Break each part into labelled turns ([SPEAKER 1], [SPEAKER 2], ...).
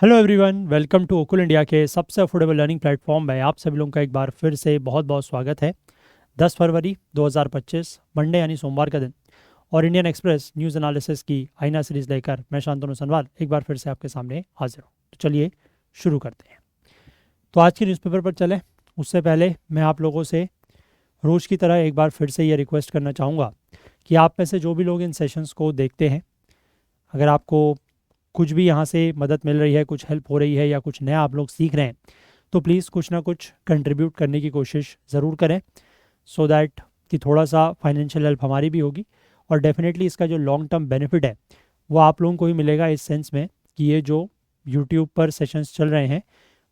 [SPEAKER 1] Hello everyone, welcome to Okul India के सबसे affordable learning platform में आप सभी लोगों का एक बार फिर से बहुत बहुत स्वागत है। 10 फरवरी 2025 मंडे यानी सोमवार का दिन और इंडियन एक्सप्रेस न्यूज़ एनालिसिस की आईना सीरीज़ लेकर मैं शांतनु सनवाल एक बार फिर से आपके सामने हाजिर हूँ। तो चलिए शुरू करते हैं। तो आज के न्यूज़पेपर पर चलें उससे पहले मैं आप लोगों से रोज़ की तरह एक बार फिर से ये रिक्वेस्ट करना चाहूँगा कि आप में से जो भी लोग इन सेशंस को देखते हैं, अगर आपको कुछ भी यहाँ से मदद मिल रही है, कुछ हेल्प हो रही है या कुछ नया आप लोग सीख रहे हैं, तो प्लीज़ कुछ ना कुछ कंट्रीब्यूट करने की कोशिश ज़रूर करें सो दैट कि थोड़ा सा फाइनेंशियल हेल्प हमारी भी होगी और डेफिनेटली इसका जो लॉन्ग टर्म बेनिफिट है वो आप लोगों को ही मिलेगा, इस सेंस में कि ये जो यूट्यूब पर सेशंस चल रहे हैं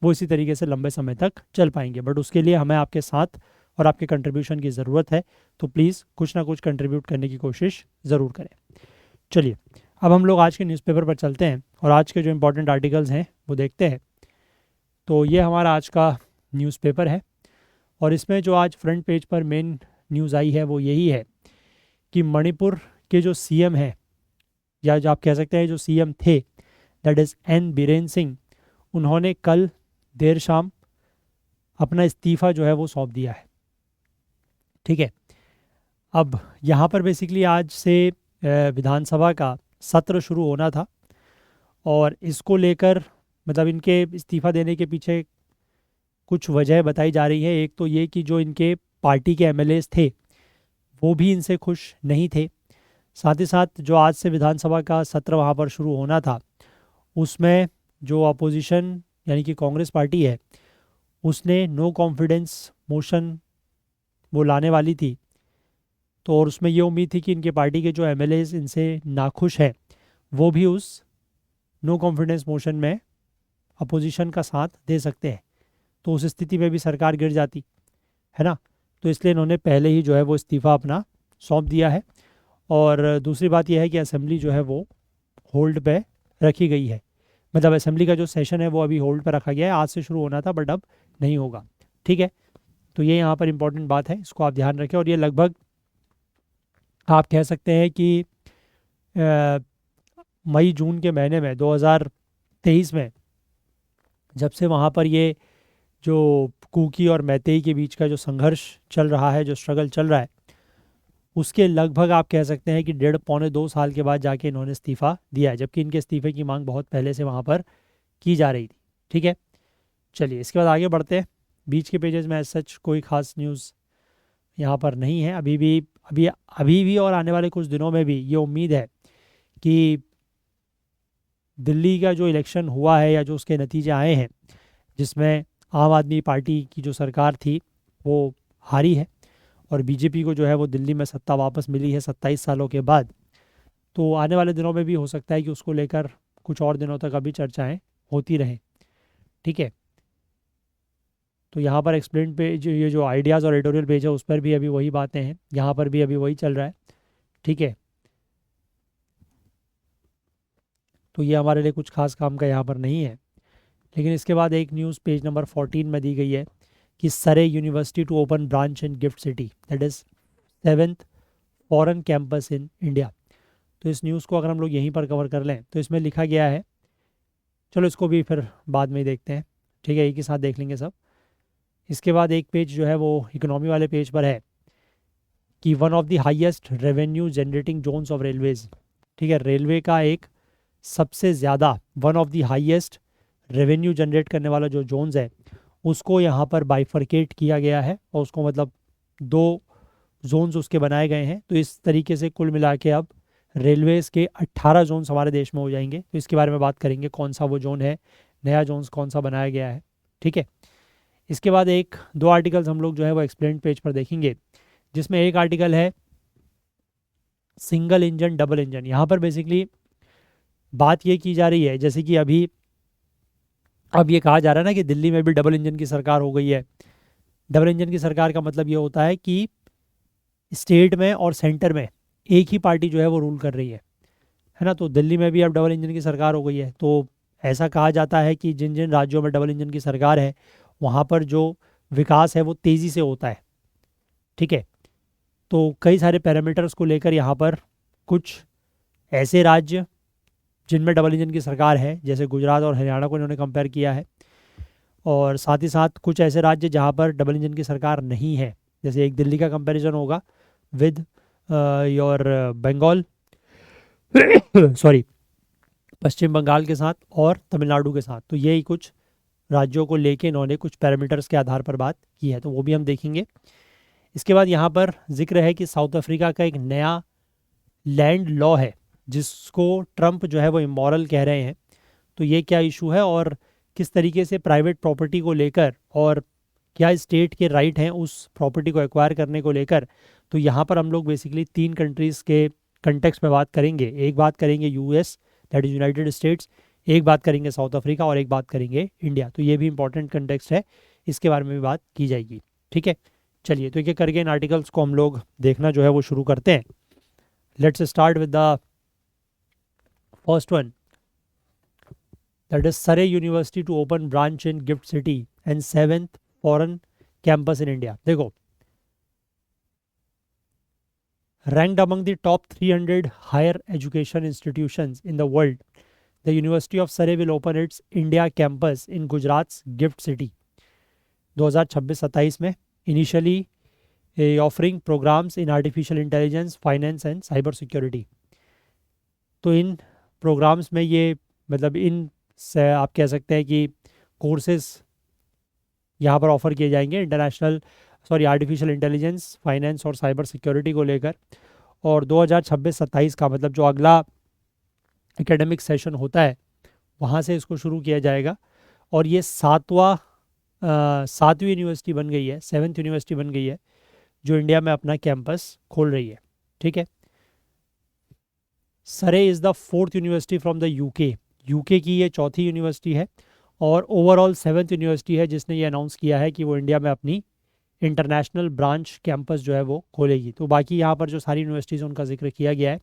[SPEAKER 1] वो इसी तरीके से लंबे समय तक चल पाएंगे। बट उसके लिए हमें आपके साथ और आपके कंट्रीब्यूशन की ज़रूरत है, तो प्लीज़ कुछ ना कुछ कंट्रीब्यूट करने की कोशिश ज़रूर करें। चलिए अब हम लोग आज के न्यूज़पेपर पर चलते हैं और आज के जो इम्पोर्टेंट आर्टिकल्स हैं वो देखते हैं। तो ये हमारा आज का न्यूज़पेपर है और इसमें जो आज फ्रंट पेज पर मेन न्यूज़ आई है वो यही है कि मणिपुर के जो सीएम हैं, या जो आप कह सकते हैं जो सीएम थे, that is an Biren Singh, उन्होंने कल देर शाम अपना इस्तीफ़ा जो है वो सौंप दिया है। ठीक है, अब यहाँ पर बेसिकली आज से विधानसभा का सत्र शुरू होना था और इसको लेकर मतलब इनके इस्तीफ़ा देने के पीछे कुछ वजह बताई जा रही है। एक तो ये कि जो इनके पार्टी के एमएलएस थे वो भी इनसे खुश नहीं थे। साथ ही साथ जो आज से विधानसभा का सत्र वहाँ पर शुरू होना था उसमें जो अपोजिशन यानी कि कांग्रेस पार्टी है उसने नो कॉन्फिडेंस मोशन वो लाने वाली थी। तो और उसमें ये उम्मीद थी कि इनके पार्टी के जो एमएलएस इनसे नाखुश हैं वो भी उस नो कॉन्फिडेंस मोशन में अपोजिशन का साथ दे सकते हैं, तो उस स्थिति में भी सरकार गिर जाती है ना। तो इसलिए इन्होंने पहले ही जो है वो इस्तीफ़ा अपना सौंप दिया है। और दूसरी बात यह है कि असेंबली जो है वो होल्ड पे रखी गई है, मतलब असेंबली का जो सेशन है वो अभी होल्ड पे रखा गया है। आज से शुरू होना था बट अब नहीं होगा। ठीक है, तो ये यहाँ पर इंपॉर्टेंट बात है, इसको आप ध्यान रखें। और ये लगभग आप कह सकते हैं कि अ, मई जून के महीने में 2023 में जब से वहाँ पर ये जो कुकी और मैतेई के बीच का जो संघर्ष चल रहा है, जो स्ट्रगल चल रहा है, उसके लगभग आप कह सकते हैं कि 1.5 पौने 2 साल के बाद जाके इन्होंने इस्तीफ़ा दिया है, जबकि इनके इस्तीफे की मांग बहुत पहले से वहाँ पर की जा रही थी। ठीक है, चलिए इसके बाद आगे बढ़ते हैं। बीच के पेजेस में सच कोई खास न्यूज़ यहाँ पर नहीं है अभी भी और आने वाले कुछ दिनों में भी ये उम्मीद है कि दिल्ली का जो इलेक्शन हुआ है या जो उसके नतीजे आए हैं जिसमें आम आदमी पार्टी की जो सरकार थी वो हारी है और बीजेपी को जो है वो दिल्ली में सत्ता वापस मिली है 27 सालों के बाद। तो आने वाले दिनों में भी हो सकता है कि उसको लेकर कुछ और दिनों तक अभी चर्चाएं होती रहें। ठीक है, तो यहाँ पर एक्सप्लेन पेज, ये जो आइडियाज़ और एडिटोरियल पेज है उस पर भी अभी वही बातें हैं, यहाँ पर भी अभी वही चल रहा है। ठीक है, तो ये हमारे लिए कुछ खास काम का यहाँ पर नहीं है। लेकिन इसके बाद एक न्यूज़ पेज नंबर 14 में दी गई है कि Surrey University to open branch in GIFT City, that is 7th foreign campus in India. तो इस न्यूज़ को अगर हम लोग यहीं पर कवर कर लें तो इसमें लिखा गया है, चलो इसको भी फिर बाद में ही देखते हैं। ठीक है, एक ही साथ देख लेंगे सब। इसके बाद एक पेज जो है वो इकोनॉमी वाले पेज पर है कि one of the highest revenue generating zones of railways. ठीक है, रेलवे का एक सबसे ज़्यादा one of the highest revenue generate करने वाला जो जोन्स है उसको यहाँ पर बाइफरकेट किया गया है और उसको मतलब दो जोन्स उसके बनाए गए हैं। तो इस तरीके से कुल मिला के अब रेलवेज़ के 18 जोन्स हमारे देश में हो जाएंगे। तो इसके बारे में बात करेंगे, कौन सा वो जोन है, नया जोन्स कौन सा बनाया गया है। ठीक है, इसके बाद एक दो आर्टिकल्स हम लोग जो है वो एक्सप्लेन पेज पर देखेंगे, जिसमें एक आर्टिकल है सिंगल इंजन डबल इंजन। यहाँ पर बेसिकली बात ये की जा रही है जैसे कि अभी अब ये कहा जा रहा है ना कि दिल्ली में भी डबल इंजन की सरकार हो गई है। डबल इंजन की सरकार का मतलब ये होता है कि स्टेट में और सेंटर में एक ही पार्टी जो है वो रूल कर रही है ना। तो दिल्ली में भी अब डबल इंजन की सरकार हो गई है। तो ऐसा कहा जाता है कि जिन जिन राज्यों में डबल इंजन की सरकार है वहाँ पर जो विकास है वो तेज़ी से होता है। ठीक है, तो कई सारे पैरामीटर्स को लेकर यहाँ पर कुछ ऐसे राज्य जिनमें डबल इंजन की सरकार है, जैसे गुजरात और हरियाणा को इन्होंने कंपेयर किया है। और साथ ही साथ कुछ ऐसे राज्य जहाँ पर डबल इंजन की सरकार नहीं है, जैसे एक दिल्ली का कंपैरिजन होगा विद योर बंगाल सॉरी पश्चिम बंगाल के साथ और तमिलनाडु के साथ। तो यही कुछ राज्यों को लेके इन्होंने कुछ पैरामीटर्स के आधार पर बात की है, तो वो भी हम देखेंगे। इसके बाद यहाँ पर जिक्र है कि साउथ अफ्रीका का एक नया लैंड लॉ है जिसको ट्रंप जो है वो इमोरल कह रहे हैं। तो ये क्या इशू है और किस तरीके से प्राइवेट प्रॉपर्टी को लेकर और क्या स्टेट के राइट हैं उस प्रॉपर्टी को एक्वायर करने को लेकर। तो यहाँ पर हम लोग बेसिकली 3 कंट्रीज़ के कंटेक्स्ट में बात करेंगे। एक बात करेंगे US, that is United states, एक बात करेंगे साउथ अफ्रीका और एक बात करेंगे इंडिया। तो ये भी इंपॉर्टेंट कंटेक्स्ट है, इसके बारे में भी बात की जाएगी। ठीक है, चलिए तो एक एक करके इन आर्टिकल्स को हम लोग देखना जो है वो शुरू करते हैं। Let's start with the first one, that is Surrey University to open branch in Gift City and 7th foreign campus in India. देखो, ranked among the top 300 higher education institutions in the world, the University of Surrey will open its India campus in Gujarat's Gift City 2026-27 में, initially offering programs in artificial intelligence, finance and cyber security. तो इन programmes में ये मतलब इन से आप कह सकते हैं कि कोर्सेज यहाँ पर ऑफ़र किए जाएंगे आर्टिफिशियल इंटेलिजेंस, फाइनेंस और साइबर सिक्योरिटी को लेकर। और 2026-27 का मतलब जो अगला एकेडमिक सेशन होता है वहाँ से इसको शुरू किया जाएगा। और ये सातवीं यूनिवर्सिटी बन गई है, 7th यूनिवर्सिटी बन गई है जो इंडिया में अपना कैंपस खोल रही है। ठीक है, सरे is the 4th university from the UK की ये 4थी यूनिवर्सिटी है और ओवरऑल 7th यूनिवर्सिटी है जिसने ये अनाउंस किया है कि वो इंडिया में अपनी इंटरनेशनल ब्रांच कैंपस जो है वो खोलेगी। तो बाकी यहाँ पर जो सारी यूनिवर्सिटीज़ उनका जिक्र किया गया है,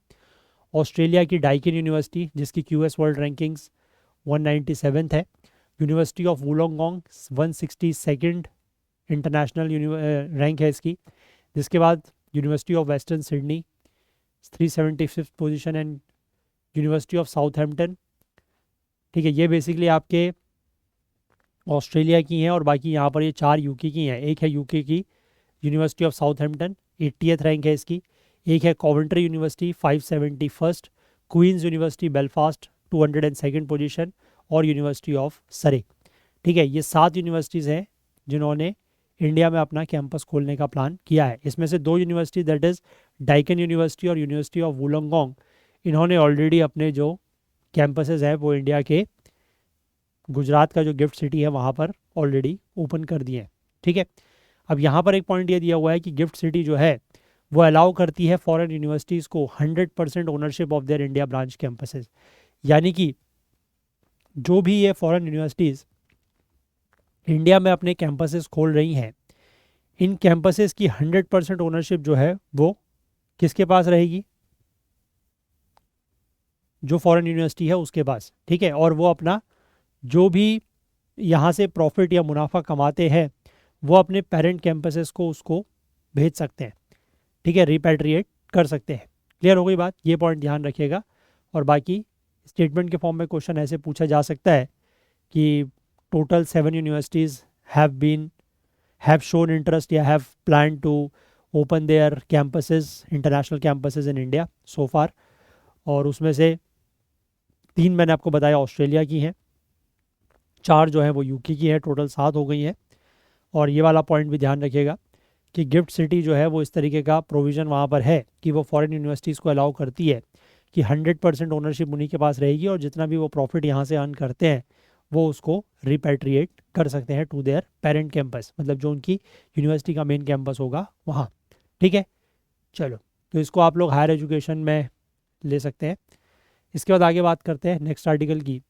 [SPEAKER 1] ऑस्ट्रेलिया की डाइकिन यूनिवर्सिटी जिसकी क्यूएस वर्ल्ड रैंकिंग्स 197th है, University of Wollongong 162nd international rank है इसकी। जिसके बाद University of Western Sydney 375th position and University of Southampton. ठीक है, ये बेसिकली आपके ऑस्ट्रेलिया की हैं और बाकी यहाँ पर ये 4 यूके की हैं। एक है यूके की university of Southampton 80th rank है इसकी, एक है Coventry University 571st, Queen's University Belfast 202nd position और यूनिवर्सिटी ऑफ सरे। ठीक है, ये 7 यूनिवर्सिटीज़ हैं जिन्होंने इंडिया में अपना कैंपस खोलने का प्लान किया है। इसमें से 2 university that is Daikin university और यूनिवर्सिटी ऑफ वुलोंगोंग, इन्होंने ऑलरेडी अपने जो कैंपसेस हैं वो इंडिया के गुजरात का जो गिफ्ट सिटी है वहाँ पर ऑलरेडी ओपन कर दिए हैं। ठीक है, अब यहाँ पर एक पॉइंट ये दिया हुआ है कि गिफ्ट सिटी जो है वो अलाउ करती है फॉरेन यूनिवर्सिटीज़ को 100% ownership of their India branch campuses. यानी कि जो भी ये फॉरेन यूनिवर्सिटीज़ इंडिया में अपने कैंपसेस खोल रही हैं, इन कैंपसेस की 100% ओनरशिप जो है वो किसके पास रहेगी? जो फॉरेन यूनिवर्सिटी है उसके पास। ठीक है, और वो अपना जो भी यहाँ से प्रॉफिट या मुनाफा कमाते हैं वो अपने पेरेंट कैंपसेस को उसको भेज सकते हैं। ठीक है, रिपैट्रिएट कर सकते हैं। क्लियर हो गई बात? ये पॉइंट ध्यान रखिएगा। और बाकी स्टेटमेंट के फॉर्म में क्वेश्चन ऐसे पूछा जा सकता है कि total 7 universities have shown interest या have plan to open their campuses, international campuses in India so far. और उसमें से 3 मैंने आपको बताया ऑस्ट्रेलिया की हैं, 4 जो है वो यूके की है, टोटल 7 हो गई हैं। और ये वाला पॉइंट भी ध्यान रखिएगा कि गिफ्ट सिटी जो है वो इस तरीके का प्रोविज़न वहाँ पर है कि वो फॉरेन यूनिवर्सिटीज़ को अलाउ करती है कि 100% ओनरशिप उन्हीं के पास रहेगी और जितना भी वो प्रॉफिट यहाँ से अर्न करते हैं वो उसको रिपैट्रिएट कर सकते हैं टू देयर पेरेंट कैंपस, मतलब जो उनकी यूनिवर्सिटी का मेन कैंपस होगा वहाँ। ठीक है, चलो तो इसको आप लोग हायर एजुकेशन में ले सकते हैं। इसके बाद आगे बात करते हैं नेक्स्ट आर्टिकल की,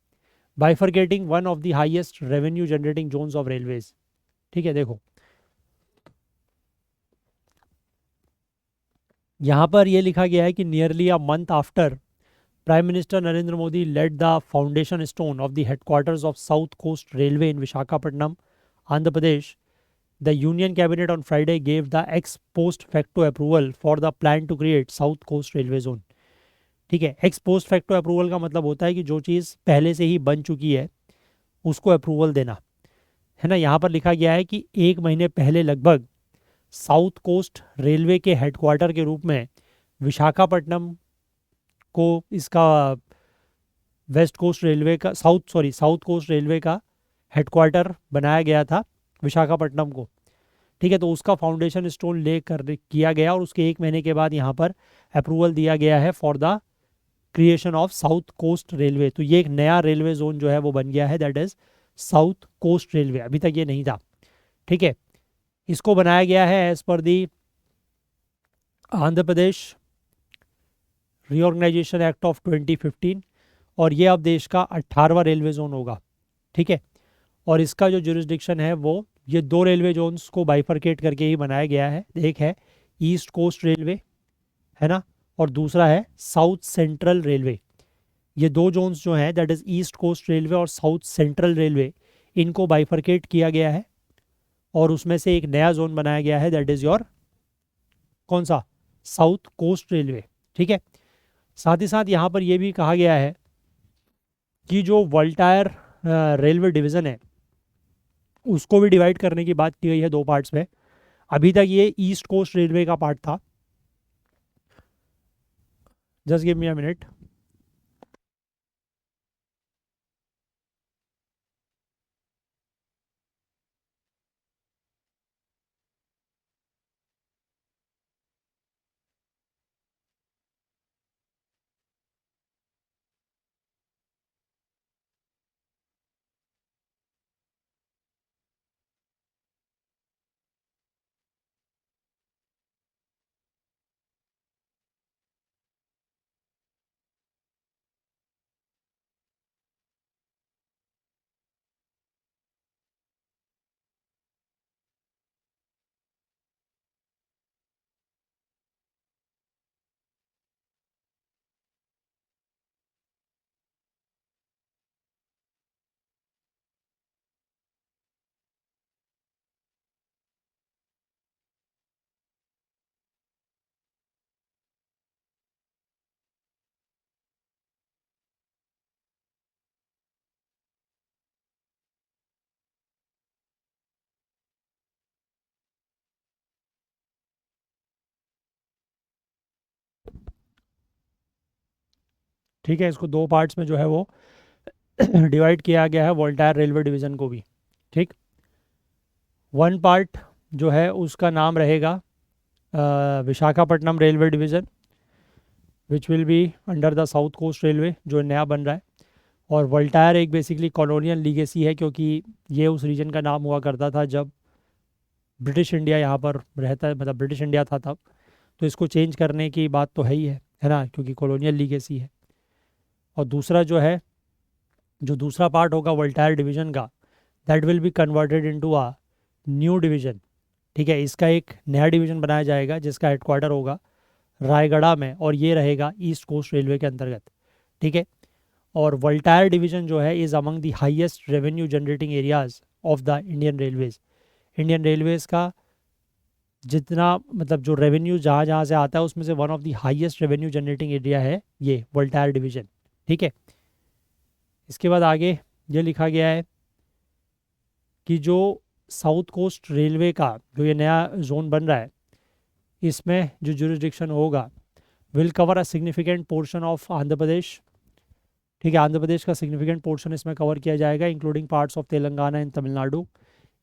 [SPEAKER 1] bifurcating one of the highest revenue generating zones of railways. ठीक है, देखो यहाँ पर ये लिखा गया है कि nearly a month after Prime Minister Narendra Modi laid the foundation stone of the headquarters of South Coast Railway in Visakhapatnam, Andhra Pradesh, the Union Cabinet on Friday gave the ex post facto approval for the plan to create South Coast Railway zone. ठीक है। X post facto approval का मतलब होता है कि जो चीज़ पहले से ही बन चुकी है उसको अप्रूवल देना, है ना। यहाँ पर लिखा गया है कि 1 महीने पहले लगभग साउथ कोस्ट रेलवे के हेडक्वार्टर के रूप में विशाखापट्टनम को इसका वेस्ट कोस्ट रेलवे का साउथ कोस्ट रेलवे का हेडक्वार्टर बनाया गया था विशाखापट्टनम को। ठीक है, तो उसका फाउंडेशन स्टोन ले कर किया गया और उसके 1 महीने के बाद यहाँ पर अप्रूवल दिया गया है for the creation of South Coast Railway. तो ये एक नया रेलवे जोन जो है वो बन गया है, that is South Coast Railway. अभी तक ये नहीं था। ठीक है, इसको बनाया गया है एज पर the Andhra Pradesh Reorganisation Act of 2015 और ये अब देश का 18वां रेलवे जोन होगा। ठीक है, और इसका जो जुरिस्डिक्शन है वो ये 2 रेलवे जोन्स को बाइफरकेट करके ही बनाया गया है। एक है ईस्ट कोस्ट रेलवे, है ना, और दूसरा है साउथ सेंट्रल रेलवे। ये 2 जोन्स जो हैं that is East Coast Railway और साउथ सेंट्रल रेलवे, इनको बाइफरकेट किया गया है और उसमें से एक नया जोन बनाया गया है दैट इज़ योर कौन सा, साउथ कोस्ट रेलवे। ठीक है, साथ ही साथ यहाँ पर यह भी कहा गया है कि जो वोल्टायर रेलवे डिवीज़न है उसको भी डिवाइड करने की बात की गई है 2 पार्ट्स में। अभी तक ये ईस्ट कोस्ट रेलवे का पार्ट था। Just give me a minute. ठीक है, इसको 2 पार्ट्स में जो है वो डिवाइड किया गया है वोल्टायर रेलवे डिवीज़न को भी। ठीक, 1 पार्ट जो है उसका नाम रहेगा Visakhapatnam railway division which will be under the South Coast Railway जो नया बन रहा है। और वोल्टायर एक बेसिकली कॉलोनियल लीगेसी है क्योंकि ये उस रीजन का नाम हुआ करता था जब ब्रिटिश इंडिया यहाँ पर रहता है, मतलब ब्रिटिश इंडिया था तब। तो इसको चेंज करने की बात तो है ना, क्योंकि कॉलोनियल लीगेसी है। और दूसरा जो है, जो दूसरा पार्ट होगा वोल्टायर डिवीज़न का, that will be converted into a new division. ठीक है, इसका एक नया डिवीज़न बनाया जाएगा जिसका हेडक्वार्टर होगा रायगढ़ में और ये रहेगा ईस्ट कोस्ट रेलवे के अंतर्गत। ठीक है, और वोल्टायर डिवीज़न जो है is among the highest revenue generating areas of the Indian Railways. Indian Railways का जितना मतलब जो रेवेन्यू जहाँ जहाँ से आता है उसमें से one of the highest revenue generating area है ये वोल्टायर डिवीज़न। ठीक है, इसके बाद आगे ये लिखा गया है कि जो साउथ कोस्ट रेलवे का जो ये नया जोन बन रहा है इसमें जो जुरिस्डिक्शन होगा will cover a significant portion of Andhra Pradesh. ठीक है, आंध्र प्रदेश का सिग्निफिकेंट पोर्शन इसमें कवर किया जाएगा including parts of Telangana and Tamil Nadu.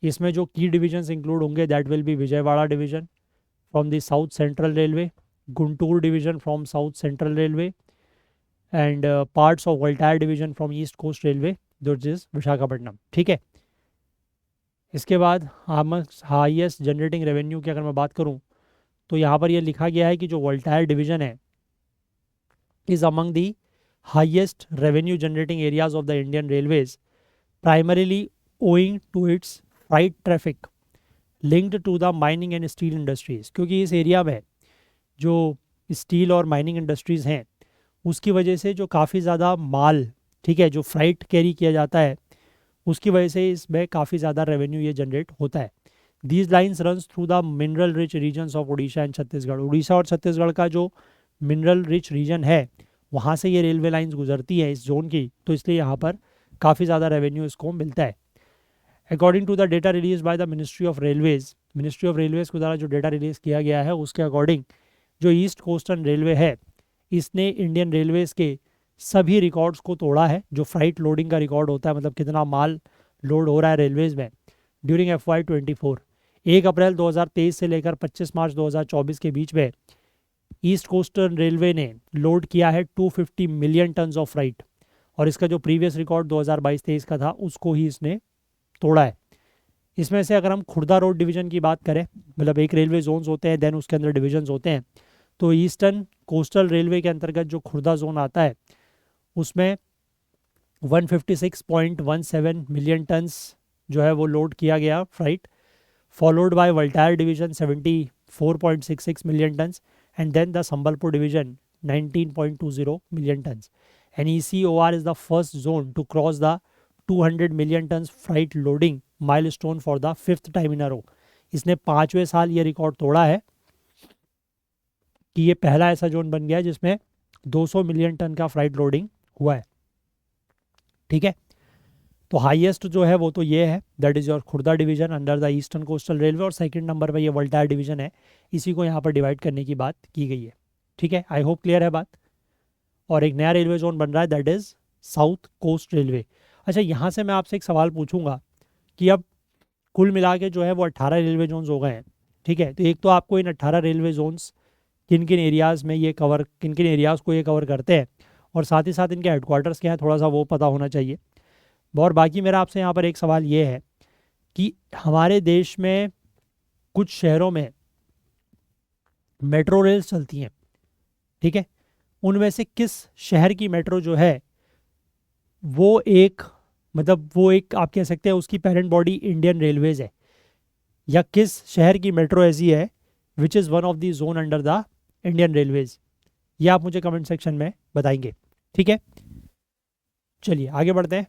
[SPEAKER 1] इसमें जो की डिविजन्स इंक्लूड होंगे that will be Vijayawada division from the South Central Railway, Guntur division from South Central Railway and parts of Waltair division from East Coast Railway which is Visakhapatnam. ठीक है, इसके बाद हाईएस्ट जनरेटिंग रेवेन्यू की अगर मैं बात करूं तो यहाँ पर यह लिखा गया है कि जो वोल्टायर डिवीजन है is among the highest revenue generating areas of the Indian Railways primarily owing to its freight traffic linked to the mining and steel industries. क्योंकि इस एरिया में जो स्टील और माइनिंग इंडस्ट्रीज़ हैं उसकी वजह से जो काफ़ी ज़्यादा माल, ठीक है, जो फ्राइट कैरी किया जाता है उसकी वजह से इसमें काफ़ी ज़्यादा रेवेन्यू ये जनरेट होता है। These lines runs through the mineral rich regions of Orissa and Chhattisgarh. Orissa और छत्तीसगढ़ का जो मिनरल रिच रीजन है वहाँ से ये रेलवे लाइंस गुजरती है इस जोन की, तो इसलिए यहाँ पर काफ़ी ज़्यादा रेवेन्यू इसको मिलता है। According to the data release by the Ministry of Railways, Ministry of Railways के द्वारा जो डेटा रिलीज किया गया है उसके अकॉर्डिंग जो ईस्ट कोस्टर्न रेलवे है इसने इंडियन रेलवेज के सभी रिकॉर्ड्स को तोड़ा है। जो फ्राइट लोडिंग का रिकॉर्ड होता है, मतलब कितना माल लोड हो रहा है रेलवेज में ड्यूरिंग FY24, 1 अप्रैल 2023 से लेकर 25 मार्च 2024 के बीच में ईस्ट कोस्टर्न रेलवे ने लोड किया है 250 मिलियन टन्स ऑफ फ्राइट, और इसका जो प्रीवियस रिकॉर्ड 2022-23 का था उसको ही इसने तोड़ा है। इसमें से अगर हम खुर्दा रोड डिवीजन की बात करें, मतलब एक रेलवे जोन्स होते हैं, देन उसके अंदर डिविजन्स होते हैं, तो ईस्टर्न कोस्टल रेलवे के अंतर्गत जो खुर्दा जोन आता है उसमें 156.17 मिलियन टन्स जो है वो लोड किया गया freight, followed by Waltair division 74.66 million tons, and then the Sambalpur division 19.20 million tons. And ECOR is the first zone to cross the 200 million tons freight loading milestone for the 5th time in a row. इसने 5वें साल ये record तोड़ा है कि ये पहला ऐसा जोन बन गया है जिसमें 200 मिलियन टन का फ्राइट लोडिंग हुआ है। ठीक है, तो हाईएस्ट जो है वो तो ये है, that is your Khurda division under the eastern coastal railway, और सेकंड नंबर पे ये वल्टायर डिवीजन है, इसी को यहाँ पर डिवाइड करने की बात की गई है। ठीक है, आई होप क्लियर है बात। और एक नया रेलवे जोन बन रहा है, that is South Coast Railway. अच्छा, यहाँ से मैं आपसे एक सवाल पूछूंगा कि अब कुल मिला के जो है वो 18 रेलवे जोन्स हो गए हैं। ठीक है, तो एक तो आपको इन 18 रेलवे जोन्स किन किन एरियाज़ में ये कवर, किन किन एरियाज़ को ये कवर करते हैं, और साथ ही साथ इनके हेडक्वार्टर्स क्या हैं, थोड़ा सा वो पता होना चाहिए। और बाकी मेरा आपसे यहाँ पर एक सवाल ये है कि हमारे देश में कुछ शहरों में मेट्रो रेल्स चलती हैं। ठीक है, उनमें से किस शहर की मेट्रो जो है वो एक, मतलब वो एक आप कह सकते हैं उसकी पेरेंट बॉडी इंडियन रेलवेज है, या किस शहर की मेट्रो ऐसी है which is one of the zone under the Indian railways, ये आप मुझे कमेंट सेक्शन में बताएंगे। ठीक है, चलिए आगे बढ़ते हैं।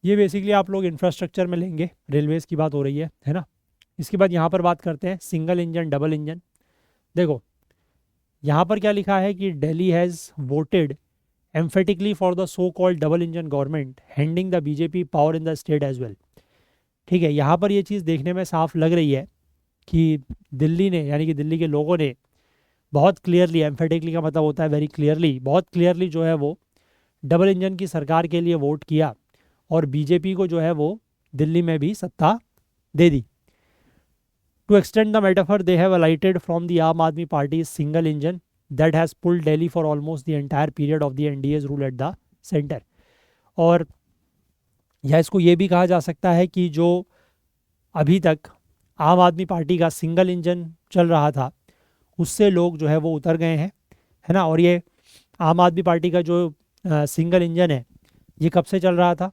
[SPEAKER 1] ये बेसिकली आप लोग इंफ्रास्ट्रक्चर में लेंगे, रेलवेज़ की बात हो रही है ना। इसके बाद यहाँ पर बात करते हैं सिंगल इंजन डबल इंजन। देखो यहाँ पर क्या लिखा है कि Delhi has voted emphatically for the so called double engine government handing the BJP power in the state as well. ठीक है, यहाँ पर ये चीज़ देखने में साफ लग रही है कि दिल्ली ने, यानी कि दिल्ली के लोगों ने बहुत क्लियरली, एम्फेटिकली का मतलब होता है वेरी क्लियरली, बहुत क्लियरली जो है वो डबल इंजन की सरकार के लिए वोट किया, और बीजेपी को जो है वो दिल्ली में भी सत्ता दे दी। To extend the metaphor they have alighted from the Aam Aadmi Party single engine that has pulled Delhi for almost the entire period of the NDA's rule at the centre. और या इसको ये भी कहा जा सकता है कि जो अभी तक आम आदमी पार्टी का सिंगल इंजन चल रहा था उससे लोग जो है वो उतर गए हैं, है ना। और ये आम आदमी पार्टी का जो सिंगल इंजन है ये कब से चल रहा था,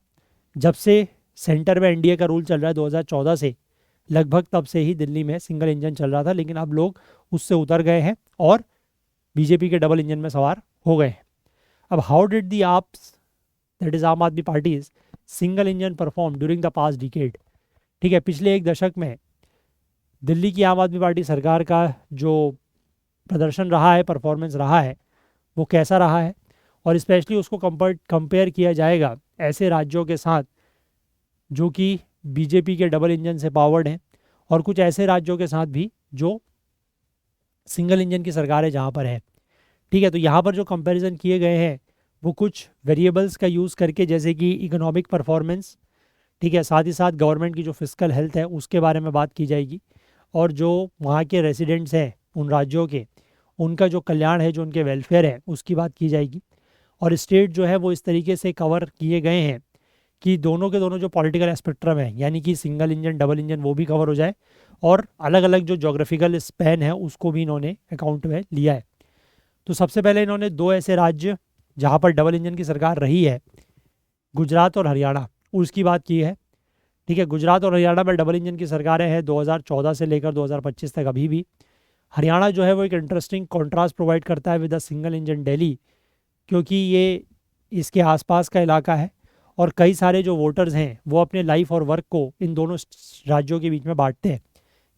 [SPEAKER 1] जब से सेंटर में एनडीए का रूल चल रहा है 2014 से, लगभग तब से ही दिल्ली में सिंगल इंजन चल रहा था। लेकिन अब लोग उससे उतर गए हैं और बीजेपी के डबल इंजन में सवार हो गए हैं। अब how did the AAPs, that is Aam Aadmi parties, single engine perform during the past decade. ठीक है, पिछले एक दशक में दिल्ली की आम आदमी पार्टी सरकार का जो प्रदर्शन रहा है, परफॉर्मेंस रहा है, वो कैसा रहा है, और स्पेशली उसको कंपेयर किया जाएगा ऐसे राज्यों के साथ जो कि बीजेपी के डबल इंजन से पावर्ड हैं, और कुछ ऐसे राज्यों के साथ भी जो सिंगल इंजन की सरकार है जहाँ पर है। ठीक है, तो यहाँ पर जो कंपैरिजन किए गए हैं वो कुछ वेरिएबल्स का यूज़ करके, जैसे कि इकोनॉमिक परफॉर्मेंस, ठीक है, साथ ही साथ गवर्नमेंट की जो फिस्कल हेल्थ है उसके बारे में बात की जाएगी, और जो वहाँ के रेसिडेंट्स हैं उन राज्यों के, उनका जो कल्याण है, जो उनके वेलफेयर है, उसकी बात की जाएगी। और स्टेट जो है वो इस तरीके से कवर किए गए हैं कि दोनों के दोनों जो पॉलिटिकल स्पेक्ट्रम है, यानी कि सिंगल इंजन डबल इंजन, वो भी कवर हो जाए, और अलग अलग जो जोग्राफिकल स्पैन है उसको भी इन्होंने अकाउंट में लिया है। तो सबसे पहले इन्होंने दो ऐसे राज्य जहाँ पर डबल इंजन की सरकार रही है, गुजरात और हरियाणा, उसकी बात की है। ठीक है, गुजरात और हरियाणा में डबल इंजन की सरकारें हैं 2014 से लेकर 2025 तक अभी भी। हरियाणा जो है वो एक इंटरेस्टिंग कॉन्ट्रास्ट प्रोवाइड करता है with the single engine Delhi, क्योंकि ये इसके आसपास का इलाका है, और कई सारे जो वोटर्स हैं वो अपने लाइफ और वर्क को इन दोनों राज्यों के बीच में बांटते हैं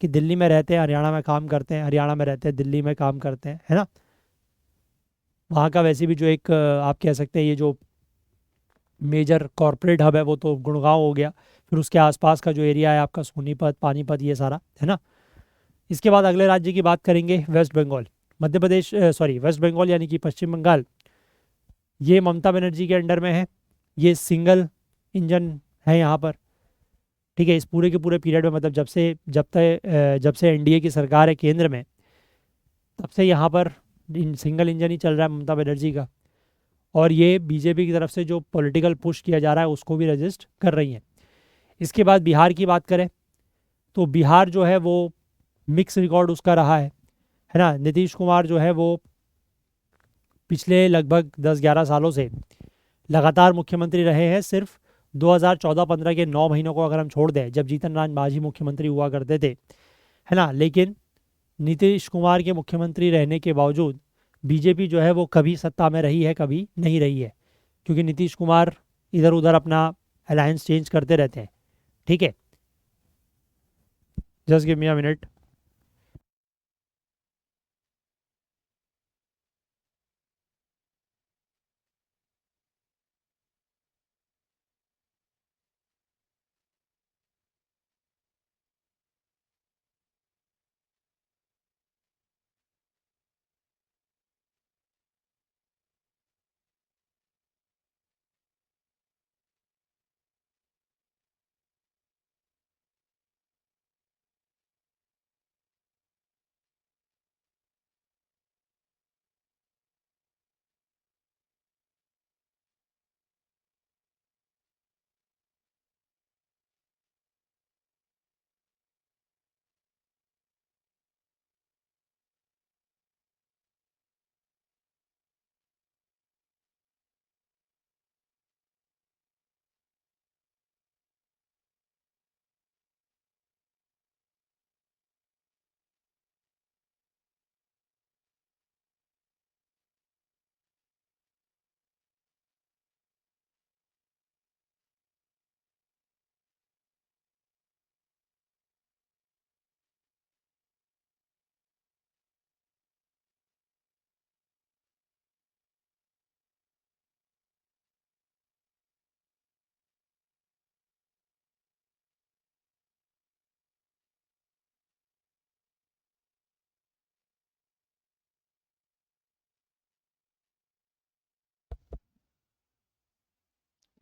[SPEAKER 1] कि दिल्ली में रहते हैं हरियाणा में काम करते हैं, हरियाणा में रहते हैं दिल्ली में काम करते हैं, है ना। वहाँ का वैसे भी जो एक आप कह सकते हैं ये जो मेजर कॉरपोरेट हब है वो तो गुड़गांव हो गया। फिर उसके आसपास का जो एरिया है आपका सोनीपत, पानीपत, ये सारा है ना। इसके बाद अगले राज्य की बात करेंगे, waste Bengal. Madhya Pradesh, sorry, waste Bengal यानी कि पश्चिम बंगाल, ये ममता बनर्जी के अंडर में है। ये सिंगल इंजन है यहाँ पर। ठीक है, इस पूरे के पूरे पीरियड में, मतलब जब से एनडीए की सरकार है केंद्र में, तब से यहाँ पर सिंगल इंजन ही चल रहा है ममता बनर्जी का। और ये बीजेपी की तरफ से जो पॉलिटिकल पुश किया जा रहा है उसको भी रजिस्ट कर रही हैं। इसके बाद बिहार की बात करें तो बिहार जो है वो मिक्स रिकॉर्ड उसका रहा है ना। नीतीश कुमार जो है वो पिछले लगभग 10-11 सालों से लगातार मुख्यमंत्री रहे हैं। सिर्फ 2014-15 के 9 महीनों को अगर हम छोड़ दें, जब जीतन राम मांझी मुख्यमंत्री हुआ करते थे, है ना, लेकिन नीतीश कुमार के मुख्यमंत्री रहने के बावजूद बीजेपी जो है वो कभी सत्ता में रही है, कभी नहीं रही है, क्योंकि नीतीश कुमार इधर उधर अपना अलायंस चेंज करते रहते हैं। ठीक है, just give me a minute.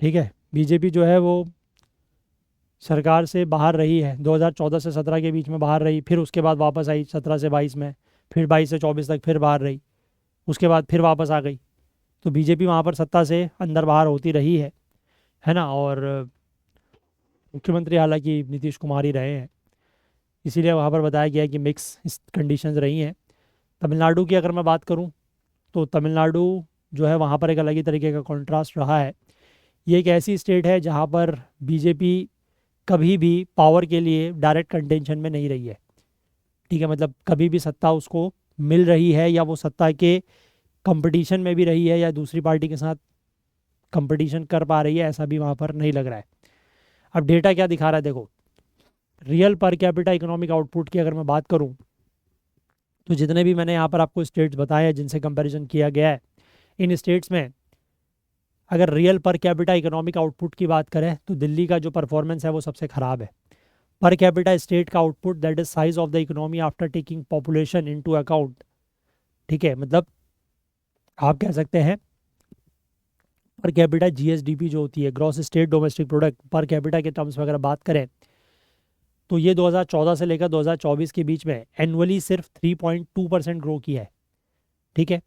[SPEAKER 1] ठीक है, बीजेपी जो है वो सरकार से बाहर रही है, 2014 से 17 के बीच में बाहर रही, फिर उसके बाद वापस आई 17 से 22 में, फिर 22 से 24 तक फिर बाहर रही, उसके बाद फिर वापस आ गई। तो बीजेपी वहाँ पर सत्ता से अंदर बाहर होती रही है ना। और मुख्यमंत्री हालांकि नीतीश कुमार ही रहे हैं, इसीलिए वहाँ पर बताया गया है कि मिक्स कंडीशंस रही हैं। तमिलनाडु की अगर मैं बात करूँ तो तमिलनाडु जो है वहाँ पर एक अलग ही तरीके का कॉन्ट्रास्ट रहा है। ये एक ऐसी स्टेट है जहाँ पर बीजेपी कभी भी पावर के लिए डायरेक्ट कंटेंशन में नहीं रही है। ठीक है, मतलब कभी भी सत्ता उसको मिल रही है, या वो सत्ता के कंपटीशन में भी रही है, या दूसरी पार्टी के साथ कंपटीशन कर पा रही है, ऐसा भी वहाँ पर नहीं लग रहा है। अब डेटा क्या दिखा रहा है, देखो, real per capita economic output की अगर मैं बात करूँ तो जितने भी मैंने यहाँ पर आपको स्टेट्स बताए हैं जिनसे कंपैरिजन किया गया है, इन स्टेट्स में अगर real per capita economic output की बात करें तो दिल्ली का जो परफॉर्मेंस है वो सबसे ख़राब है। पर कैपिटा स्टेट का output, that is size of the economy after taking population into account. ठीक है, मतलब आप कह सकते हैं पर कैपिटा जीएसडीपी जो होती है, gross state domestic product, per capita के टर्म्स में अगर बात करें तो ये 2014 से लेकर 2024 के बीच में एनुअली सिर्फ 3.2% ग्रो किया है। ठीक है,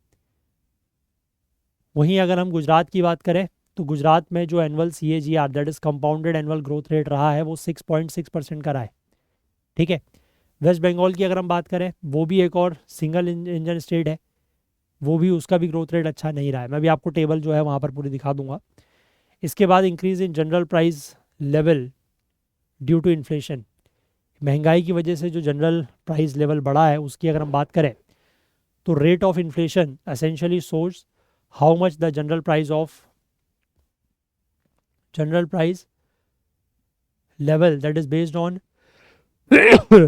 [SPEAKER 1] वहीं अगर हम गुजरात की बात करें तो गुजरात में जो annual C A G R, that is compounded annual growth rate रहा है वो 6.6% का रहा है। ठीक है, वेस्ट बंगाल की अगर हम बात करें, वो भी एक और सिंगल इंजन स्टेट है, वो भी, उसका भी ग्रोथ रेट अच्छा नहीं रहा है। मैं भी आपको टेबल जो है वहाँ पर पूरी दिखा दूंगा। इसके बाद increase in general price level due to inflation, महंगाई की वजह से जो जनरल प्राइस लेवल बढ़ा है उसकी अगर हम बात करें तो rate of inflation essentially shows how much the general price level that is based on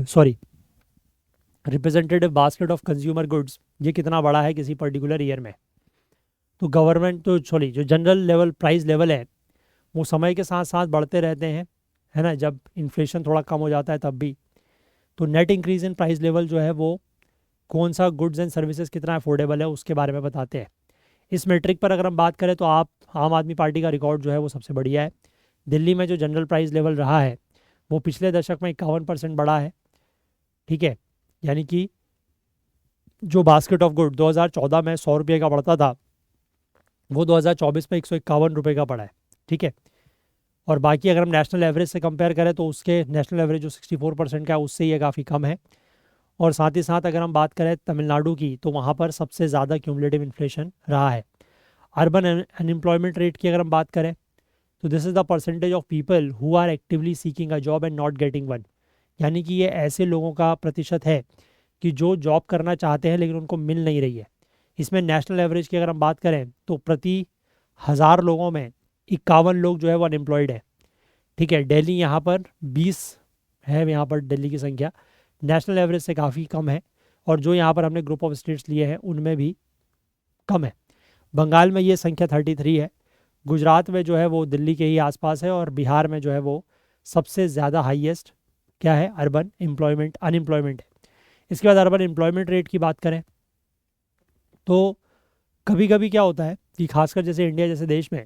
[SPEAKER 1] sorry representative basket of consumer goods, ये कितना बड़ा है किसी पर्टिकुलर ईयर में। तो गवर्नमेंट तो सॉरी जो जनरल लेवल प्राइस लेवल है वो समय के साथ साथ बढ़ते रहते हैं, है ना, जब इन्फ्लेशन थोड़ा कम हो जाता है तब भी। तो net increase in price level जो है वो कौन सा गुड्स एंड सर्विसेज कितना अफोर्डेबल है उसके बारे में बताते हैं। इस मेट्रिक पर अगर हम बात करें तो आप आम आदमी पार्टी का रिकॉर्ड जो है वो सबसे बढ़िया है। दिल्ली में जो जनरल प्राइस लेवल रहा है वो पिछले दशक में 51% बढ़ा है। ठीक है, यानी कि जो बास्केट ऑफ गुड 2014 में 100 रुपये का बढ़ता था वो 2024 में 151 रुपये का पड़ा है। ठीक है, और बाकी अगर हम नेशनल एवरेज से कंपेयर करें तो उसके नेशनल एवरेज जो 64% का है उससे ये काफ़ी कम है। और साथ ही साथ अगर हम बात करें तमिलनाडु की तो वहाँ पर सबसे ज़्यादा क्यूमुलेटिव इन्फ्लेशन रहा है। अर्बन अनएम्प्लॉयमेंट रेट की अगर हम बात करें तो this is the percentage of people who are actively seeking a job and not getting one, यानी कि ये ऐसे लोगों का प्रतिशत है कि जो जॉब करना चाहते हैं लेकिन उनको मिल नहीं रही है। इसमें नेशनल एवरेज की अगर हम बात करें तो प्रति 1000 लोगों में 51 लोग जो है वो अनएम्प्लॉयड है। ठीक है, दिल्ली यहाँ पर 20 है, यहाँ पर दिल्ली की संख्या नेशनल एवरेज से काफ़ी कम है, और जो यहाँ पर हमने ग्रुप ऑफ स्टेट्स लिए हैं उनमें भी कम है। बंगाल में ये संख्या 33 है, गुजरात में जो है वो दिल्ली के ही आसपास है, और बिहार में जो है वो सबसे ज़्यादा हाईएस्ट क्या है, अर्बन एम्प्लॉयमेंट अनएम्प्लॉयमेंट है। इसके बाद अर्बन एम्प्लॉयमेंट रेट की बात करें तो कभी कभी क्या होता है कि खासकर जैसे इंडिया जैसे देश में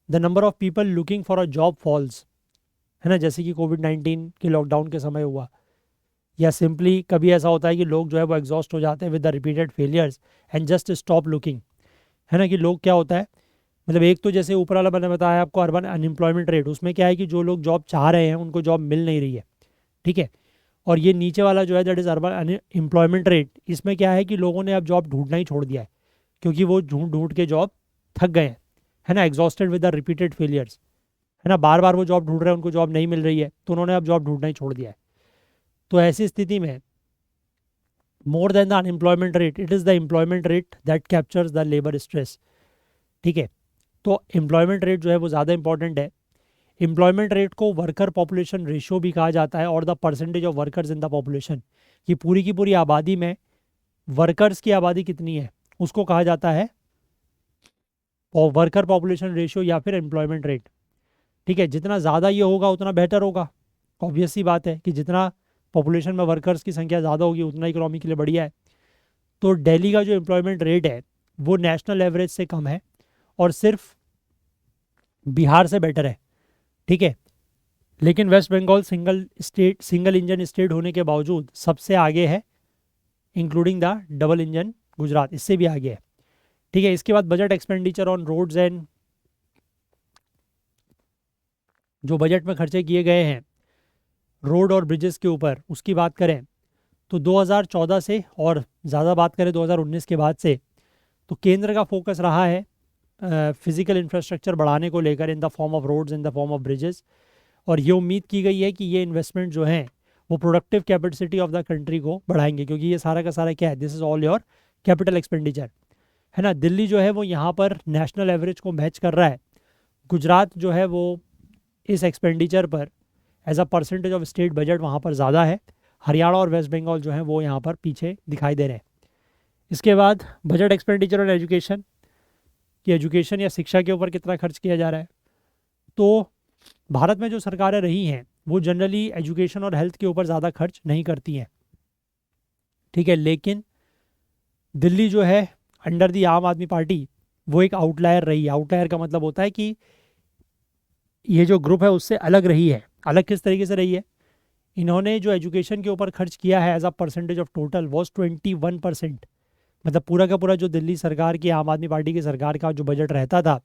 [SPEAKER 1] the number of people looking for a job falls, है ना, जैसे कि कोविड-19 के लॉकडाउन के समय हुआ, या सिंपली कभी ऐसा होता है कि लोग जो है वो एग्जॉस्ट हो जाते हैं with the repeated failures and just stop looking, है ना, कि लोग क्या होता है, मतलब एक तो जैसे ऊपर वाला मैंने बताया आपको अर्बन अनएम्प्लॉयमेंट रेट, उसमें क्या है कि जो लोग जॉब चाह रहे हैं उनको जॉब मिल नहीं रही है। ठीक है, और ये नीचे वाला जो है that is urban unemployment rate, इसमें क्या है कि लोगों ने अब जॉब ढूंढना ही छोड़ दिया है, क्योंकि वो ढूंढ ढूंढ के जॉब थक गए हैं, है ना, exhausted with the repeated failures, है ना, बार बार वो जॉब ढूंढ रहे हैं, उनको जॉब नहीं मिल रही है, तो उन्होंने अब जॉब ढूंढना ही छोड़ दिया है। तो ऐसी स्थिति में more than the unemployment rate it is the employment rate that captures the labour stress. ठीक है, तो एम्प्लॉयमेंट रेट जो है वो ज़्यादा इंपॉर्टेंट है। एम्प्लॉयमेंट रेट को वर्कर पॉपुलेशन रेशियो भी कहा जाता है, और the percentage of workers in the population, कि पूरी की पूरी आबादी में वर्कर्स की आबादी कितनी है उसको कहा जाता है और वर्कर पॉपुलेशन रेशियो या फिर एम्प्लॉयमेंट रेट। ठीक है, जितना ज़्यादा ये होगा उतना बेटर होगा, ऑब्वियस सी बात है कि जितना पॉपुलेशन में वर्कर्स की संख्या ज़्यादा होगी उतना इकोनॉमी के लिए बढ़िया है। तो दिल्ली का जो एम्प्लॉयमेंट रेट है वो नेशनल एवरेज से कम है और सिर्फ बिहार से बेटर है। ठीक है, लेकिन West Bengal single engine state होने के बावजूद सबसे आगे है, including the double engine Gujarat इससे भी आगे है। ठीक है, इसके बाद budget expenditure on roads and, जो बजट में खर्चे किए गए हैं रोड और ब्रिजेस के ऊपर उसकी बात करें तो 2014 से, और ज़्यादा बात करें 2019 के बाद से, तो केंद्र का फोकस रहा है फिजिकल इंफ्रास्ट्रक्चर बढ़ाने को लेकर in the form of roads, in the form of bridges, और ये उम्मीद की गई है कि ये इन्वेस्टमेंट जो हैं वो productive capacity of the country को बढ़ाएंगे, क्योंकि ये सारा का सारा क्या है, this is all your capital expenditure, है ना। दिल्ली जो है वो यहाँ पर नेशनल एवरेज को मैच कर रहा है। गुजरात जो है वो इस एक्सपेंडिचर पर as a percentage of state budget वहाँ पर ज़्यादा है। हरियाणा और वेस्ट बंगाल जो है वो यहाँ पर पीछे दिखाई दे रहे हैं। इसके बाद बजट एक्सपेंडिचर ऑन एजुकेशन, कि एजुकेशन या शिक्षा के ऊपर कितना खर्च किया जा रहा है। तो भारत में जो सरकारें रही हैं वो जनरली एजुकेशन और हेल्थ के ऊपर ज़्यादा खर्च नहीं करती हैं। ठीक है, लेकिन दिल्ली जो है अंडर दी आम आदमी पार्टी वो एक आउटलायर रही है। आउटलायर का मतलब होता है कि ये जो ग्रुप है उससे अलग रही है। अलग किस तरीके से रही है, इन्होंने जो एजुकेशन के ऊपर खर्च किया है as a percentage of total was 21%। मतलब पूरा का पूरा जो दिल्ली सरकार की आम आदमी पार्टी की सरकार का जो बजट रहता था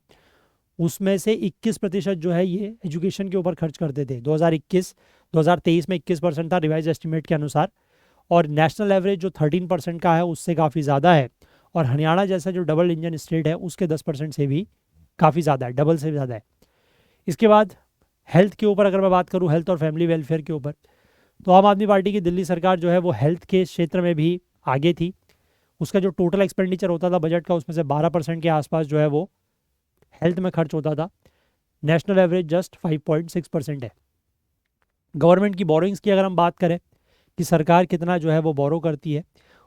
[SPEAKER 1] उसमें से 21% जो है ये एजुकेशन के ऊपर खर्च करते थे। 2023 में 21% था रिवाइज एस्टिमेट के अनुसार, और नेशनल एवरेज जो 13% का है उससे काफ़ी ज़्यादा है, और हरियाणा जैसा जो डबल इंजन स्टेट है उसके 10% से भी काफ़ी ज़्यादा है, डबल से ज़्यादा है। इसके बाद हेल्थ के ऊपर अगर मैं बात करूँ, हेल्थ और फैमिली वेलफेयर के ऊपर, तो आम आदमी पार्टी की दिल्ली सरकार जो है वो हेल्थ के क्षेत्र में भी आगे थी। उसका जो टोटल एक्सपेंडिचर होता था बजट का उसमें से 12% के आसपास जो है वो हेल्थ में खर्च होता था। नेशनल एवरेज जस्ट 5.6% है। गवर्नमेंट की बोरोइंग्स की अगर हम बात करें कि सरकार कितना जो है वो बोरो करती है,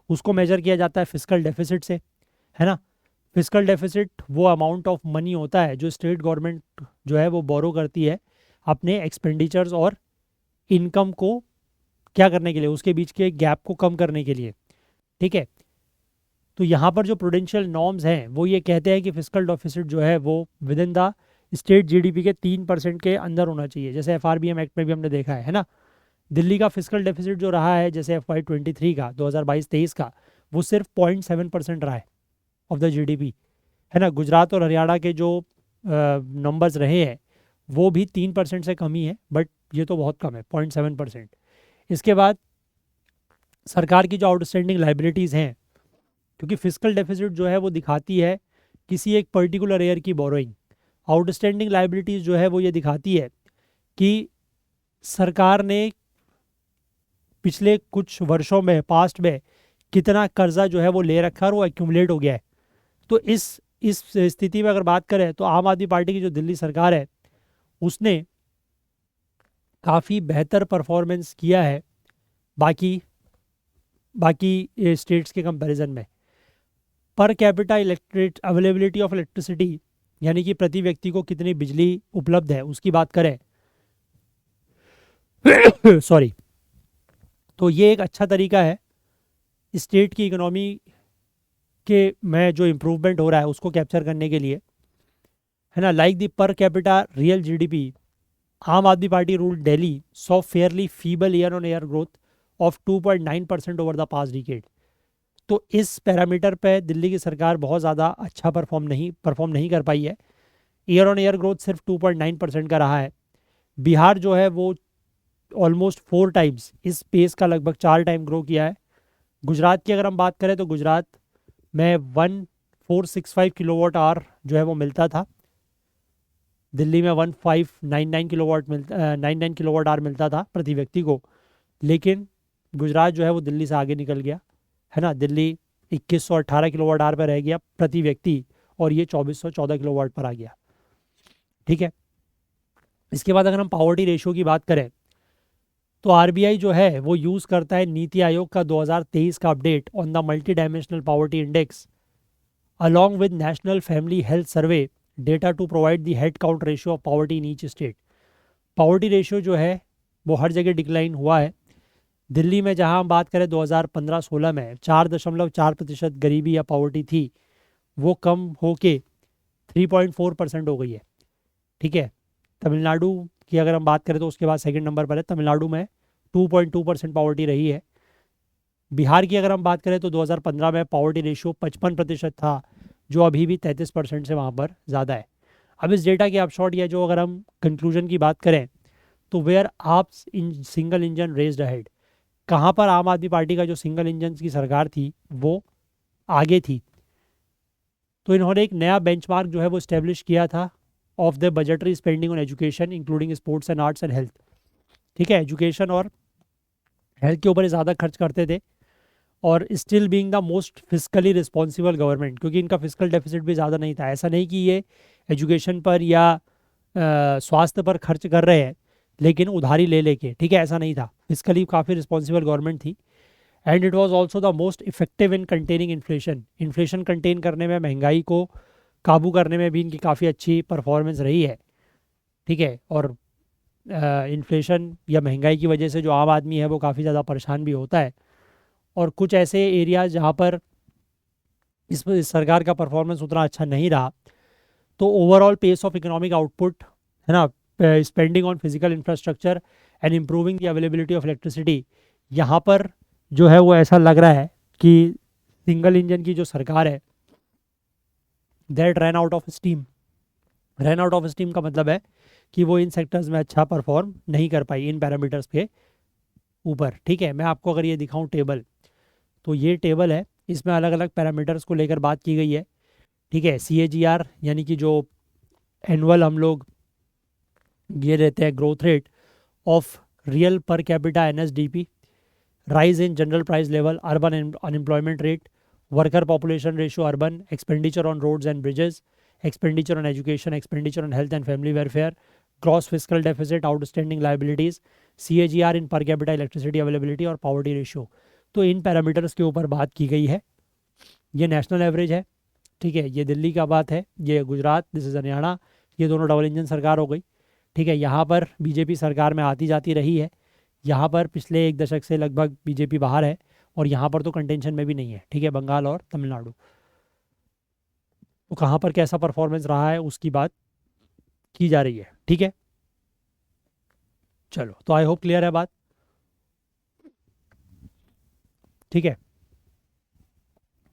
[SPEAKER 1] उसको मेजर किया जाता है फिस्कल डेफिसिट से, है ना। फिजिकल डेफिसिट वो अमाउंट ऑफ मनी होता है जो स्टेट गवर्नमेंट जो है वो बोरो करती है अपने एक्सपेंडिचर्स और इनकम को क्या करने के लिए, उसके बीच के गैप को कम करने के लिए। ठीक है, तो यहाँ पर जो प्रूडेंशियल नॉर्म्स हैं वो ये कहते हैं कि फिजिकल डेफिसिट जो है वो with in the state GDP के 3% के अंदर होना चाहिए। जैसे एफआरबीएम एक्ट में भी हमने देखा है ना, दिल्ली का फिजिकल डेफिसिट जो रहा है जैसे FY23 का 2022-23 का, वो सिर्फ 0.7% रहा है ऑफ द जीडीपी, है ना। गुजरात और हरियाणा के जो नंबर्स रहे हैं वो भी 3% से कम ही है, बट ये तो बहुत कम है 0.7%। इसके बाद सरकार की जो आउटस्टैंडिंग लाइबिलिटीज़ हैं, क्योंकि फिजिकल डेफिसिट जो है वो दिखाती है किसी एक पर्टिकुलर ईयर की बोरोइंग, आउटस्टैंडिंग लाइबिलिटीज़ जो है वो ये दिखाती है कि सरकार ने पिछले कुछ वर्षों में, पास्ट में, कितना कर्जा जो है वो ले रखा है और वो एक्यूमुलेट हो गया है। तो इस स्थिति में अगर बात करें तो आम आदमी पार्टी की जो दिल्ली सरकार है उसने काफ़ी बेहतर परफॉर्मेंस किया है बाकी बाकी स्टेट्स के कंपैरिजन में। Per capita electric availability of electricity, यानी कि प्रति व्यक्ति को कितनी बिजली उपलब्ध है उसकी बात करें सॉरी, तो ये एक अच्छा तरीका है स्टेट की इकोनॉमी के में जो इम्प्रूवमेंट हो रहा है उसको कैप्चर करने के लिए, है ना। Like the per capita real GDP, आम Aadmi party rule Delhi saw Fairlie feeble year on year growth of 2.9% over the past decade. तो इस पैरामीटर पे दिल्ली की सरकार बहुत ज़्यादा अच्छा परफॉर्म नहीं कर पाई है। ईयर ऑन ईयर ग्रोथ सिर्फ 2.9% का रहा है। बिहार जो है वो ऑलमोस्ट 4 टाइम्स इस पेस का, लगभग 4 टाइम ग्रो किया है। गुजरात की अगर हम बात करें तो गुजरात में 1465 किलोवाट आवर जो है वो मिलता था, दिल्ली में 1599 किलोवाट आवर मिलता था प्रति व्यक्ति को। लेकिन गुजरात जो है वो दिल्ली से आगे निकल गया, है ना। दिल्ली 2118 किलोवाट आवर पर रह गया प्रति व्यक्ति और ये 2414 किलोवाट पर आ गया। ठीक है, इसके बाद अगर हम पावर्टी रेशियो की बात करें तो आरबीआई जो है वो यूज़ करता है नीति आयोग का 2023 का update on the multi dimensional poverty index along with National Family Health Survey data to provide the head count ratio of poverty in each state. Poverty ratio जो है वो हर जगह डिक्लाइन हुआ है। दिल्ली में जहां हम बात करें 2015-16 में 4.4% गरीबी या पावर्टी थी, वो कम होके 3.4% हो गई है। ठीक है, तमिलनाडु की अगर हम बात करें तो उसके बाद सेकंड नंबर पर है, तमिलनाडु में 2.2% पावर्टी रही है। बिहार की अगर हम बात करें तो 2015 में पावर्टी रेशियो 55% था, जो अभी भी 33% से वहाँ पर ज़्यादा है। अब इस डेटा की अपशॉट या जो अगर हम कंक्लूजन की बात करें तो where AAPs in single engine raised ahead, कहाँ पर आम आदमी पार्टी का जो सिंगल इंजन की सरकार थी वो आगे थी। तो इन्होंने एक नया बेंचमार्क जो है वो इस्टेब्लिश किया था of the budgetary spending on education including sports and arts and health. ठीक है, एजुकेशन और हेल्थ के ऊपर ज़्यादा खर्च करते थे और still being the most physically responsible government, क्योंकि इनका फिजिकल डेफिसिट भी ज़्यादा नहीं था। ऐसा नहीं कि ये एजुकेशन पर या स्वास्थ्य पर खर्च कर रहे हैं लेकिन उधारी ले लेके, ठीक है, ऐसा नहीं था। फिजिकली काफ़ी रिस्पॉन्सिबल गवर्नमेंट थी। And it was also the most effective in containing inflation, inflation contain करने में, महंगाई को काबू करने में भी इनकी काफ़ी अच्छी परफॉर्मेंस रही है। ठीक है, और इन्फ्लेशन या महंगाई की वजह से जो आम आदमी है वो काफ़ी ज़्यादा परेशान भी होता है। और कुछ ऐसे एरियाज जहाँ पर इस सरकार का परफॉर्मेंस उतना अच्छा नहीं रहा, तो overall pace of economic output, है ना, spending on physical infrastructure and improving the availability of electricity, यहाँ पर जो है वो ऐसा लग रहा है कि सिंगल इंजन की जो सरकार है that run out of steam. Run out of steam का मतलब है कि वो इन सेक्टर्स में अच्छा परफॉर्म नहीं कर पाई इन पैरामीटर्स के ऊपर। ठीक है, मैं आपको अगर ये दिखाऊं टेबल, तो ये टेबल है, इसमें अलग अलग पैरामीटर्स को लेकर बात की गई है। ठीक है, CAGR यानी कि जो एनुअल हम लोग ये रहते हैं growth rate of real per capita NSDP, rise in general price level, urban unemployment rate, worker population ratio urban, expenditure on roads and bridges, expenditure on education, expenditure on health and family welfare, gross physical deficit, outstanding liabilities, CAGR in per capita electricity availability और poverty ratio. तो इन parameters के ऊपर बात की गई है। ये नेशनल एवरेज है, ठीक है, ये दिल्ली का बात है, ये गुजरात, दिस इज़ हरियाणा, ये दोनों डबल इंजन सरकार हो गई। ठीक है, यहाँ पर बीजेपी सरकार में आती जाती रही है, यहाँ पर पिछले 1 दशक से लगभग बीजेपी बाहर है, और यहाँ पर तो कंटेंशन में भी नहीं है। ठीक है, बंगाल और तमिलनाडु, तो कहाँ पर कैसा परफॉर्मेंस रहा है उसकी बात की जा रही है। ठीक है, चलो, तो आई होप क्लियर है बात। ठीक है,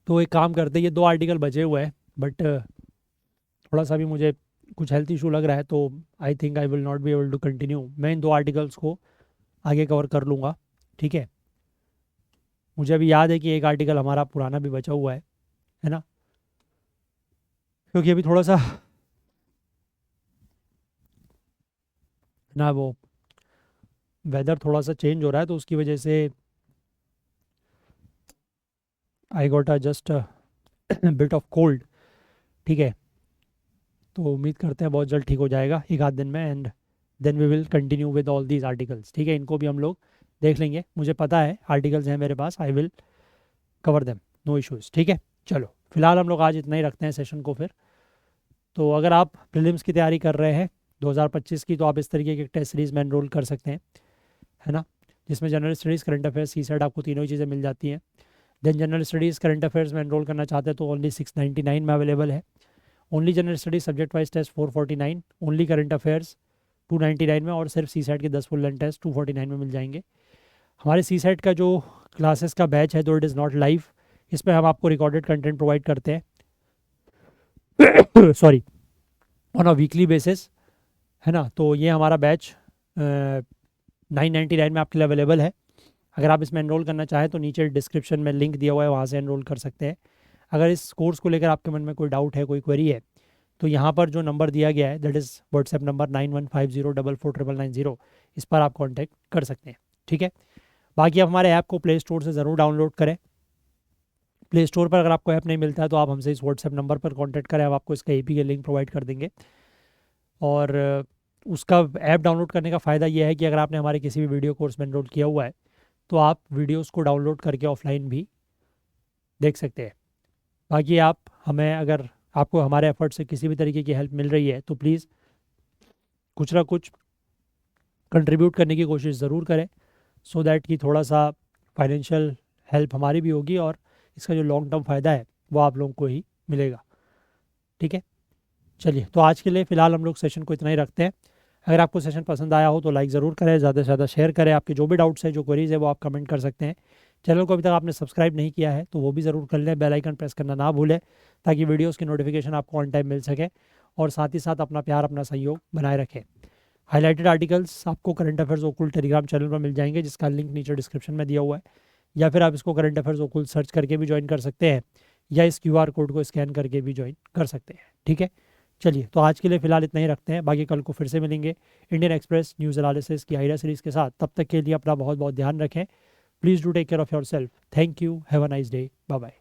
[SPEAKER 1] तो एक काम करते हैं, ये 2 आर्टिकल बचे हुए हैं, बट थोड़ा सा भी मुझे कुछ हेल्थ इशू लग रहा है, तो I think I will not be able to continue. मैं इन 2 आर्टिकल्स को आगे कवर कर लूँगा। ठीक है, मुझे अभी याद है कि एक आर्टिकल हमारा पुराना भी बचा हुआ है ना, क्योंकि अभी थोड़ा सा ना वो वेदर थोड़ा सा चेंज हो रहा है, तो उसकी वजह से I got a just bit of cold. ठीक है, तो उम्मीद करते हैं बहुत जल्द ठीक हो जाएगा, 1 आध दिन में, and then we will continue with all these articles. ठीक है, इनको भी हम लोग देख लेंगे, मुझे पता है आर्टिकल्स हैं मेरे पास, I will cover them, no issues. ठीक है, चलो फिलहाल हम लोग आज इतना ही रखते हैं सेशन को फिर। तो अगर आप प्रीलिम्स की तैयारी कर रहे हैं 2025 की, तो आप इस तरीके के टेस्ट सीरीज़ में एनरोल कर सकते हैं, है ना, जिसमें general studies, current affairs, C SAT, आपको तीनों ही चीज़ें मिल जाती हैं। Then general studies current affairs में एनरोल करना चाहते हैं तो ओनली 699 में अवेलेबल है। Only general studies subject wise test 449, only current affairs 299 में, और सिर्फ सी सेट के 10 फुल लेंथ टेस्ट 249 में मिल जाएंगे। हमारे सी सेट का जो क्लासेस का बैच है, दो इट इज़ नॉट लाइव, इसमें हम आपको रिकॉर्डेड कंटेंट प्रोवाइड करते हैं sorry, on a weekly basis, है ना। तो ये हमारा बैच 999 में आपके लिए अवेलेबल है। अगर आप इसमें एनरोल करना चाहें तो नीचे डिस्क्रिप्शन में लिंक दिया हुआ है, वहाँ से एनरोल कर सकते हैं। अगर इस कोर्स को लेकर आपके मन में कोई डाउट है, कोई क्वेरी है, तो यहाँ पर जो नंबर दिया गया है, दैट इज़ व्हाट्सएप नंबर 9150449990, इस पर आप कांटेक्ट कर सकते हैं। ठीक है, बाकी आप हमारे ऐप को प्ले स्टोर से ज़रूर डाउनलोड करें। प्ले स्टोर पर अगर आपको ऐप नहीं मिलता है तो आप हमसे इस व्हाट्सएप नंबर पर कांटेक्ट करें, हम आपको इसका एपी के लिंक प्रोवाइड कर देंगे। और उसका ऐप डाउनलोड करने का फ़ायदा यह है कि अगर आपने हमारे किसी भी वीडियो कोर्स में एनरोल किया हुआ है तो आप वीडियोज़ को डाउनलोड करके ऑफलाइन भी देख सकते हैं। बाकी आप हमें, अगर आपको हमारे एफर्ट से किसी भी तरीके की हेल्प मिल रही है तो प्लीज़ कुछ ना कुछ कंट्रीब्यूट करने की कोशिश ज़रूर करें, सो दैट कि थोड़ा सा फाइनेंशियल हेल्प हमारी भी होगी, और इसका जो लॉन्ग टर्म फ़ायदा है वो आप लोगों को ही मिलेगा। ठीक है, चलिए, तो आज के लिए फ़िलहाल हम लोग सेशन को इतना ही रखते हैं। अगर आपको सेशन पसंद आया हो तो लाइक ज़रूर करें, ज़्यादा से ज़्यादा शेयर करें। आपके जो भी डाउट्स हैं, जो क्वेरीज़ है, वो आप कमेंट कर सकते हैं। चैनल को अभी तक आपने सब्सक्राइब नहीं किया है तो वो भी ज़रूर कर लें, बेल आइकन प्रेस करना ना भूलें, ताकि वीडियोस की नोटिफिकेशन आपको ऑन टाइम मिल सके, और साथ ही साथ अपना प्यार, अपना सहयोग बनाए रखें। हाईलाइटेड आर्टिकल्स आपको करंट अफेयर्स ओकुल टेलीग्राम चैनल पर मिल जाएंगे, जिसका लिंक नीचे डिस्क्रिप्शन में दिया हुआ है, या फिर आप इसको करंट अफेयर्स ओकुल सर्च करके भी ज्वाइन कर सकते हैं, या इस QR कोड को स्कैन करके भी ज्वाइन कर सकते हैं। ठीक है, चलिए, तो आज के लिए फ़िलहाल इतना ही रखते हैं, बाकी कल को फिर से मिलेंगे इंडियन एक्सप्रेस न्यूज़ एनालिसिस की आइडिया सीरीज़ के साथ। तब तक के लिए अपना बहुत बहुत ध्यान रखें। Please do take care of yourself. Thank you, have a nice day, bye bye.